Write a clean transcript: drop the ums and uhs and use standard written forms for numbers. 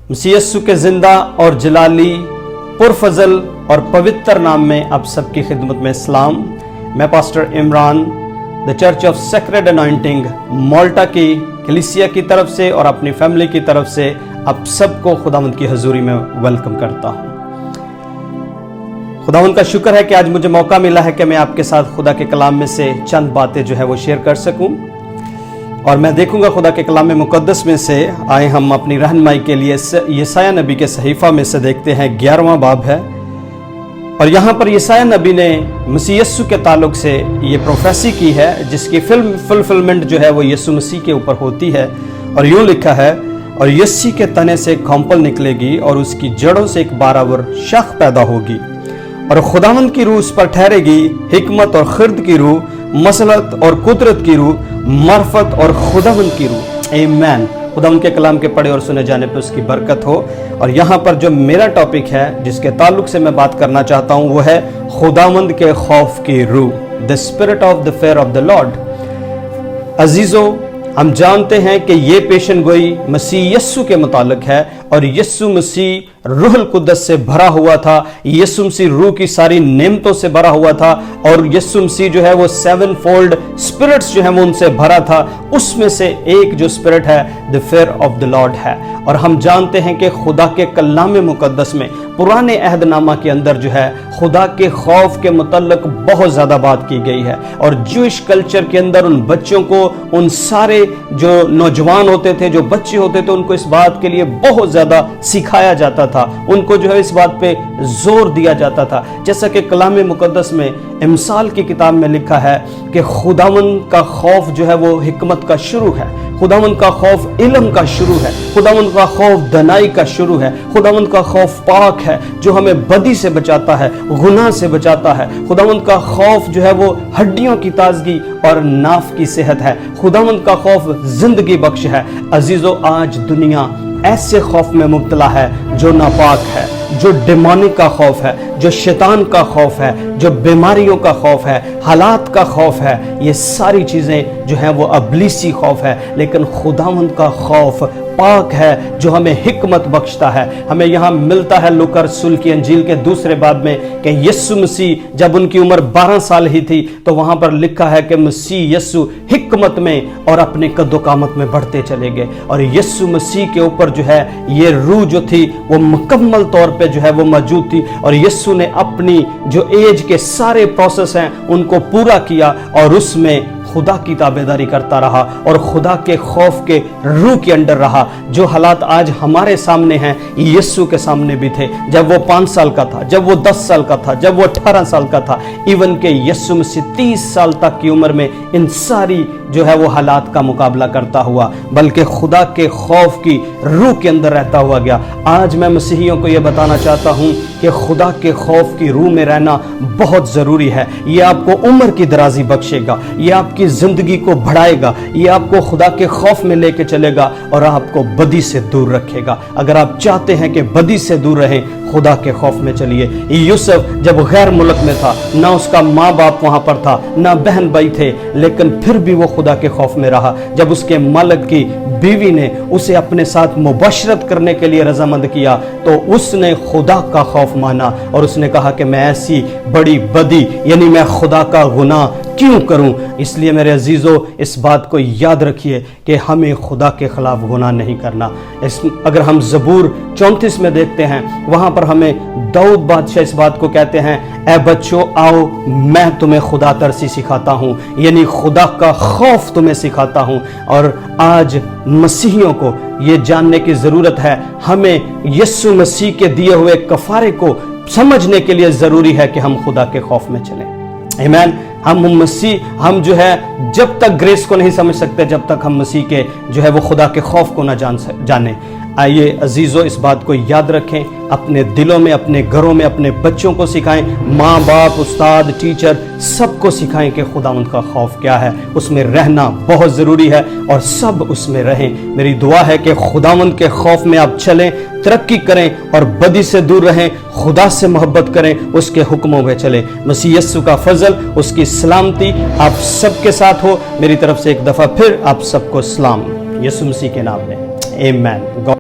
मसीह यस्सु के जिंदा और जलाली पुरफजल और पवित्र नाम में आप सबकी खिदमत में सलाम। मैं pastor Imran the Church of Sacred Anointing Malta की कलीसिया की तरफ से और अपनी फैमिली की तरफ से आप सबको खुदावंद की हजूरी में वेलकम करता हूँ। खुदावंद का शुक्र है कि आज मुझे मौका मिला है कि मैं आपके साथ खुदा के कलाम में से चंद बातें जो है वो शेयर कर सकूं, और मैं देखूंगा खुदा के कलाम मुकद्दस में से आए हम अपनी रहनुमाई के लिए यशायाह नबी के सहीफा में से देखते हैं 11वां बाब है। और यहाँ पर यशायाह नबी ने मसीह यस्सु के ताल्लुक से ये प्रोफेसी की है जिसकी फुलफिलमेंट जो है वो यीशु मसीह के ऊपर होती है। और यूं लिखा है, और यस्सी के तने से एक खम्पल निकलेगी और उसकी जड़ों से एक बारावर शाख पैदा होगी, और खुदावंद की रूह उस पर ठहरेगी, हिकमत और खिर्द की रूह, मसलत और कुदरत की रूह, मार्फत और खुदावंद की रूह। आमीन। खुदावंद के कलाम के पढ़े और सुने जाने पे उसकी बरकत हो। और यहाँ पर जो मेरा टॉपिक है जिसके ताल्लुक से मैं बात करना चाहता हूँ वो है खुदावंद के खौफ की रूह, the spirit of the fear of the Lord. अजीजो, हम जानते हैं कि ये पेशन गोई मसीह यस्सु के मुतालिक है, और यस्सु मसीह रूहुल कुद्दस से भरा हुआ था। यस्सु मसीह रूह की सारी नेमतों से भरा हुआ था, और यस्सु मसीह जो है वो 7 फोल्ड स्पिरिट्स जो है वो उनसे भरा था। उसमें से एक जो स्पिरिट है the fear of the Lord है। और हम जानते हैं कि खुदा के कलाम मुकद्दस में पुराने अहदनामा के अंदर जो है खुदा के खौफ के मुतल्लक बहुत ज्यादा बात की गई है। और जूइश कल्चर के अंदर उन बच्चों को, उन सारे जो नौजवान होते थे, जो बच्चे होते थे, उनको इस बात के लिए बहुत ज्यादा सिखाया जाता था, उनको जो है इस बात पे जोर दिया जाता था। जैसा कि कलाम मुकद्दस में इमसाल की किताब में लिखा है कि खुदावंद का खौफ जो है वो हिकमत का शुरू है, खुदावंद का खौफ इल्म का शुरू है, खुदावंद का खौफ दनाई का शुरू है, खुदावंद का खौफ पाक है जो हमें बदी से बचाता है, गुनाह से बचाता है। खुदावंद का खौफ जो है वो हड्डियों की ताजगी और नाफ की सेहत है। खुदावंद का खौफ जिंदगी बख्श है। अजीजों, आज दुनिया ऐसे खौफ में मुब्तला है जो नापाक है, जो डिमोनिक का खौफ है, जो शैतान का खौफ है, जो बीमारियों का खौफ है, हालात का खौफ है। ये सारी चीजें जो है वो अबलीसी खौफ है। लेकिन खुदावंद का खौफ पाक है जो हमें हिकमत बख्शता है। हमें यहाँ मिलता है लूका रसूल की अंजील के 2 बाब में कि यस्सु मसीह जब उनकी उम्र 12 साल ही थी तो वहां पर लिखा है कि मसीह यस्सु हिकमत में और अपने कद्दो कामत में बढ़ते चले गए। और यस्सु मसीह के ऊपर जो है ये रूह जो थी वो मुकम्मल तौर पे जो है वो मौजूद थी, और यस्सु ने अपनी जो एज के सारे प्रोसेस हैं उनको पूरा किया और उसमें खुदा की ताबेदारी करता रहा और खुदा के खौफ के रूह के अंडर रहा। जो हालात आज हमारे सामने हैं यस्सु के सामने भी थे जब वो 5 साल का था, जब वो 10 साल का था, जब वो 18 साल का था। इवन के यस्सु मसीह 30 साल तक की उम्र में इन सारी जो है वो हालात का मुकाबला करता हुआ बल्कि खुदा के खौफ की रूह के अंदर रहता हुआ गया। आज मैं मसीहियों को यह बताना चाहता हूं कि खुदा के खौफ की रूह में रहना बहुत जरूरी है। ये आपको उम्र की दराजी बख्शेगा, ये आपकी जिंदगी को बढ़ाएगा, ये आपको खुदा के खौफ में लेके चलेगा और आपको बदी से दूर रखेगा। अगर आप चाहते हैं कि बदी से दूर रहें, खुदा के खौफ में चलिए। यूसुफ जब गैर मुल्क में था, ना उसका माँ बाप वहां पर था, ना बहन भाई थे, लेकिन फिर भी वो खुदा के खौफ में रहा। जब उसके मालिक की बीवी ने उसे अपने साथ मुबाशरत करने के लिए रजामंद किया तो उसने खुदा का खौफ माना और उसने कहा कि मैं ऐसी बड़ी बदी यानी मैं खुदा का गुनाह क्यों करूं। इसलिए मेरे अजीजों, इस बात को याद रखिए कि हमें खुदा के खिलाफ गुनाह नहीं करना। अगर हम ज़बूर 34 में देखते हैं, वहां पर हमें दाऊद बादशाह इस बात को कहते हैं, ऐ बच्चों आओ मैं तुम्हें खुदा तरसी सिखाता हूं, यानी खुदा का खौफ तुम्हें सिखाता हूं। और आज मसीहियों को ये जानने की जरूरत है, हमें यीशु मसीह के दिए हुए कफारे को समझने के लिए जरूरी है कि हम खुदा के खौफ में चलें। आमीन। हम जो है जब तक ग्रेस को नहीं समझ सकते जब तक हम मसीह के जो है वो खुदा के खौफ को ना जाने। आइए अजीजों, इस बात को याद रखें, अपने दिलों में, अपने घरों में, अपने बच्चों को सिखाएं, माँ बाप, उस्ताद, टीचर सबको सिखाएं कि खुदावंद का खौफ क्या है, उसमें रहना बहुत ज़रूरी है और सब उसमें रहें। मेरी दुआ है कि खुदावंद के खौफ में आप चलें, तरक्की करें और बदी से दूर रहें, खुदा से मोहब्बत करें, उसके हुक्मों में चलें। मसीह यस्सु का फजल, उसकी सलामती आप सबके साथ हो। मेरी तरफ से एक दफ़ा फिर आप सबको सलाम, यीशु मसीह के नाम में। आमीन।